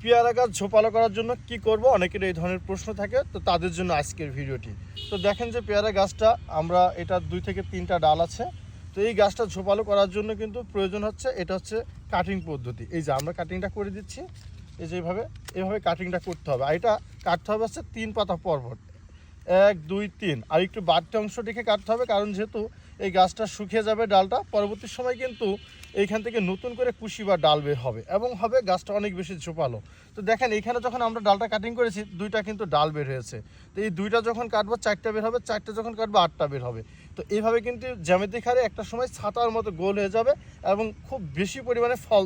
পেয়ারা গাছ ঝোপালো করার জন্য কি করব, অনেকের এই ধরনের প্রশ্ন থাকে, তো তাদের জন্য আজকের ভিডিওটি। তো দেখেন যে পেয়ারা গাছটা আমরা এটা 2 থেকে 3টা ডাল আছে। তো এই গাছটা ঝোপালো করার জন্য কিন্তু প্রয়োজন হচ্ছে, এটা হচ্ছে কাটিং পদ্ধতি। এই যে আমরা কাটিংটা করে দিচ্ছি, এই যে এভাবে কাটিংটা করতে হবে। আর এটা কাটতে হবে হচ্ছে 3 পাতা পরপর, 1 2 3। আর একটু বাড়তি অংশ দেখে কাটতে হবে, কারণ যেহেতু এই গাছটা শুকিয়ে যাবে ডালটা, পরবর্তী সময় কিন্তু এইখান থেকে নতুন করে কুশি বা ডাল বের হবে এবং হবে গাছটা অনেক বেশি ঝোপালো। তো দেখেন এইখানে যখন আমরা ডালটা কাটিং করেছি 2টা কিন্তু ডাল বের হয়েছে। তো এই 2টা যখন কাটবো 4টা বের হবে, 4টা যখন কাটবো 8টা বের হবে। তো এইভাবে কিন্তু জ্যামিতিক হারে একটা সময় ছাতার মতো গোল হয়ে যাবে এবং খুব বেশি পরিমাণে ফল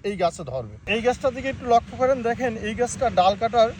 এই গাছে ধরবে। এই গাছটার দিকে একটু লক্ষ্য করেন, দেখেন এই গাছটা ডাল কাটার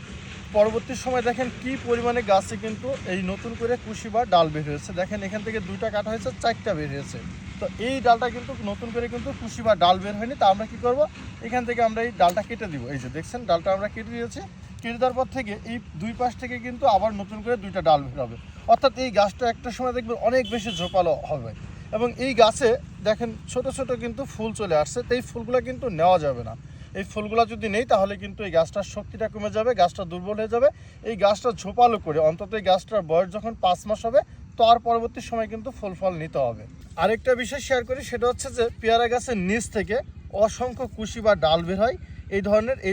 পরবর্তী সময় দেখেন কি পরিমাণে গাছে কিন্তু এই নতুন করে কুশি বা ডাল বের হয়েছে। দেখেন এখান থেকে 2টা কাটা হয়েছে, 4টা বের হয়েছে। তো এই ডালটা কিন্তু নতুন করে কিন্তু কুশি বা ডাল বের হয়নি। তা আমরা কি করব, এখান থেকে আমরা এই ডালটা কেটে দিব। এই যে দেখছেন ডালটা আমরা কেটে দিয়েছি। কেটে দেওয়ার পর থেকে এই 2 পাশ থেকে কিন্তু আবার নতুন করে 2টা ডাল বের হবে। অর্থাৎ এই গাছটা একটা সময় দেখবেন অনেক বেশি ঝোপালো হবে। এবং এই গাছে দেখেন ছোট ছোট কিন্তু ফুল চলে আসছে। তো এই ফুলগুলো কিন্তু নেওয়া যাবে না। এই ফুলগুলো যদি নেই তাহলে কিন্তু এই গাছটার শক্তিটা কমে যাবে, গাছটা দুর্বল হয়ে যাবে। এই গাছটা ঝোপালো করে অন্তত এই গাছটার বয়স যখন 5 মাস হবে, তার পরবর্তী সময় কিন্তু ফুল ফল নিতে হবে। আরেকটা বিষয় শেয়ার করি, সেটা হচ্ছে যে পেয়ারা গাছের নিচ থেকে অসংখ্য কুশি বা ডাল বের হয়। এই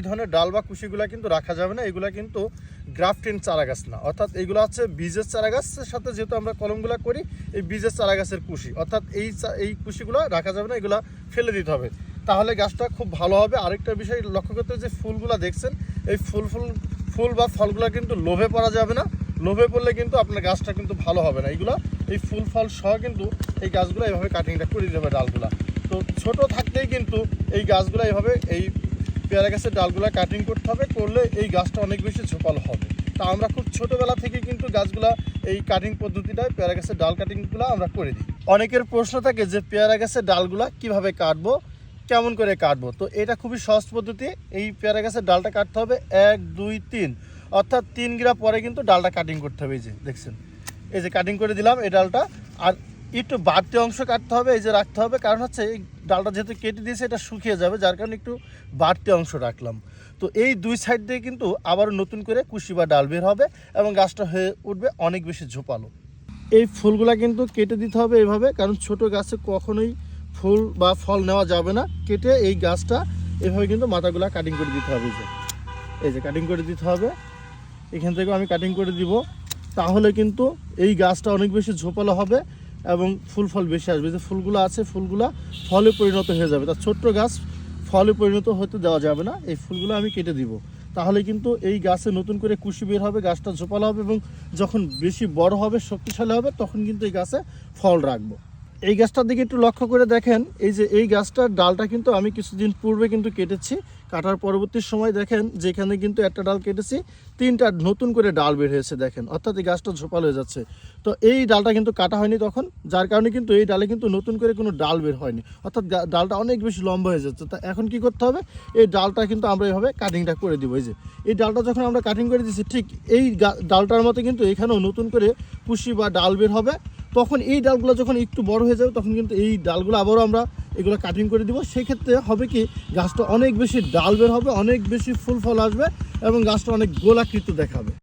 ধরনের ডাল বা কুশিগুলো কিন্তু রাখা যাবে না। এগুলো কিন্তু গ্রাফটেড চারা গাছ না, অর্থাৎ এইগুলো হচ্ছে বীজের চারা গাছের সাথে যেহেতু আমরা কলমগুলো করি, এই বীজের চারা গাছের কুশি, অর্থাৎ এই কুশিগুলো রাখা যাবে না, এগুলো ফেলে দিতে হবে, তাহলে গাছটা খুব ভালো হবে। আরেকটা বিষয় লক্ষ্য করতে, যে ফুলগুলো দেখছেন, এই ফুল বা ফলগুলো কিন্তু লোভে পড়া যাবে না। লোভে পড়লে কিন্তু আপনার গাছটা কিন্তু ভালো হবে না। এইগুলো এই ফুল ফল সহ কিন্তু এই গাছগুলো এইভাবে কাটিংটা করে দিতে হবে ডালগুলা। তো ছোট থাকতেই কিন্তু এই গাছগুলো এইভাবে এই পেয়ারা গাছের ডালগুলা কাটিং করতে হবে, করলে এই গাছটা অনেক বেশি ঝোপালো হবে। তা আমরা খুব ছোটোবেলা থেকে কিন্তু গাছগুলা এই কাটিং পদ্ধতিটায় পেয়ারা গাছের ডাল কাটিংগুলো আমরা করে দিই। অনেকের প্রশ্ন থাকে যে পেয়ারা গাছের ডালগুলা কিভাবে কাটবো, কেমন করে কাটবো। তো এটা খুবই সহজ পদ্ধতি। এই পেয়ারা গাছের ডালটা কাটতে হবে 1 2 3, অর্থাৎ 3 গিরা পরে কিন্তু ডালটা কাটিং করতে হবে। এই যে দেখছেন, এই যে কাটিং করে দিলাম এই ডালটা। আর একটু বাড়তি অংশ কাটতে হবে, এই যে রাখতে হবে, কারণ হচ্ছে এই ডালটা যেহেতু কেটে দিয়েছে এটা শুকিয়ে যাবে, যার কারণে একটু বাড়তি অংশ রাখলাম। তো এই 2 সাইড দিয়ে কিন্তু আবার নতুন করে কুশি বা ডাল বের হবে এবং গাছটা হয়ে উঠবে অনেক বেশি ঝোপালো। এই ফুলগুলা কিন্তু কেটে দিতে হবে এইভাবে, কারণ ছোট গাছে কখনোই ফুল বা ফল নেওয়া যাবে না। কেটে এই গাছটা এভাবে কিন্তু মাথাগুলা কাটিং করে দিতে হবে। এই যে কাটিং করে দিতে হবে, এখান থেকেও আমি কাটিং করে দিব, তাহলে কিন্তু এই গাছটা অনেক বেশি ঝোপালো হবে এবং ফুল ফল বেশি আসবে। যে ফুলগুলো আছে ফুলগুলা ফলে পরিণত হয়ে যাবে, তার ছোট্ট গাছ ফলে পরিণত হতে দেওয়া যাবে না। এই ফুলগুলো আমি কেটে দিব, তাহলে কিন্তু এই গাছে নতুন করে কুশি বের হবে, গাছটা ঝোপালো হবে এবং যখন বেশি বড় হবে, শক্তিশালী হবে, তখন কিন্তু এই গাছে ফল রাখবো। এই গাছটার দিকে একটু লক্ষ্য করে দেখেন, এই যে এই গাছটার ডালটা কিন্তু আমি কিছুদিন পূর্বে কিন্তু কেটেছি। কাটার পরবর্তী সময় দেখেন যেখানে কিন্তু একটা ডাল কেটেছি, 3টা নতুন করে ডাল বের হয়েছে দেখেন, অর্থাৎ এই গাছটা ঝোপালো হয়ে যাচ্ছে। তো এই ডালটা কিন্তু কাটা হয়নি তখন, যার কারণে কিন্তু এই ডালে কিন্তু নতুন করে কোনো ডাল বের হয়নি, অর্থাৎ ডালটা অনেক বেশি লম্বা হয়ে যাচ্ছে। তা এখন কি করতে হবে, এই ডালটা কিন্তু আমরা এইভাবে কাটিংটা করে দিব। এই যে এই ডালটা যখন আমরা কাটিং করে দিচ্ছি, ঠিক এই ডালটার মতো কিন্তু এখানেও নতুন করে কুশি বা ডাল বের হবে। তখন এই ডালগুলো যখন একটু বড় হয়ে যাবে, তখন কিন্তু এই ডালগুলো আবারও আমরা এগুলো কাটিং করে দিব। সেক্ষেত্রে হবে কি, গাছটা অনেক বেশি ডাল বের হবে, অনেক বেশি ফুল ফল আসবে এবং গাছটা অনেক গোলাকৃতি দেখাবে।